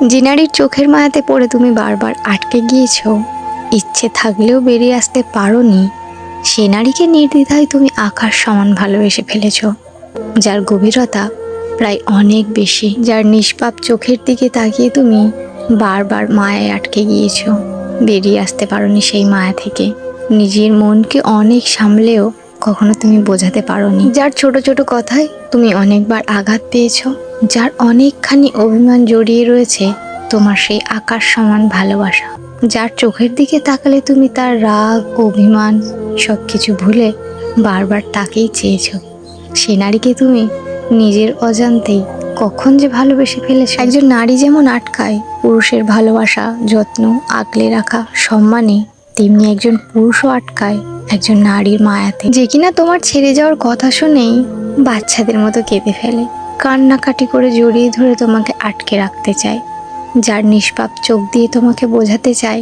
যে নারীর চোখের মায়াতে পড়ে তুমি বারবার আটকে গিয়েছো, ইচ্ছে থাকলেও বেরিয়ে আসতে পারোনি, সে নারীকে নির্দ্বিধায় তুমি আকাশ সমান ভালোবেসে ফেলেছো, যার গভীরতা প্রায় অনেক বেশি, যার নিষ্পাপ চোখের দিকে তাকিয়ে তুমি বারবার মায়ায় আটকে গিয়েছো, বেরিয়ে আসতে পারোনি সেই মায়া থেকে। নিজের মনকে অনেক সামলেও কখনো তুমি বোঝাতে পারোনি, যার ছোট ছোট কথায় তুমি অনেকবার আঘাত পেয়েছো, যার অনেকখানি অভিমান জড়িয়ে রয়েছে তোমার সেই আকাশ সমান ভালোবাসা, যার চোখের দিকে তাকালে তুমি তার রাগ অভিমান সবকিছু ভুলে বারবার তাকেই চেয়েছো। সে নারীকে তুমি নিজের অজান্তেই কখন যে ভালোবেসে ফেলেছো। একজন নারী যেমন আটকায় পুরুষের ভালোবাসা, যত্ন, আগলে রাখা, সম্মানে, তেমনি একজন পুরুষও আটকায় একজন নারীর মায়াতে, যে কিনা তোমার ছেড়ে যাওয়ার কথা শুনেই বাচ্চাদের মতো কেঁদে ফেলে, কান্নাকাটি করে জড়িয়ে ধরে তোমাকে আটকে রাখতে চায়, যার নিষ্পাপ চোখ দিয়ে তোমাকে বোঝাতে চায়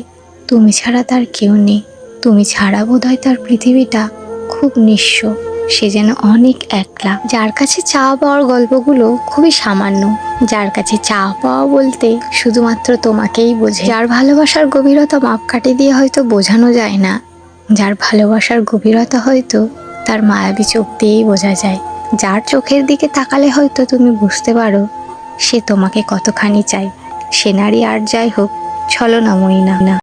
তুমি ছাড়া তার কেউ নেই, তুমি ছাড়া বোধহয় তার পৃথিবীটা খুব নিঃস্ব, সে যেন অনেক একলা, যার কাছে চাওয়া পাওয়ার গল্পগুলো খুবই সামান্য, যার কাছে চাওয়া পাওয়া বলতে শুধুমাত্র তোমাকেই বোঝে, যার ভালোবাসার গভীরতা মাপকাঠি দিয়ে হয়তো বোঝানো যায় না, যার ভালোবাসার গভীরতা হয়তো তার মায়াবী চোখ দিয়েই বোঝা যায়, যার চোখের দিকে তাকালে হয়তো তুমি বুঝতে পারো সে তোমাকে কতখানি চাই। সে নারী আর যাই হোক ছলনাময়ী না।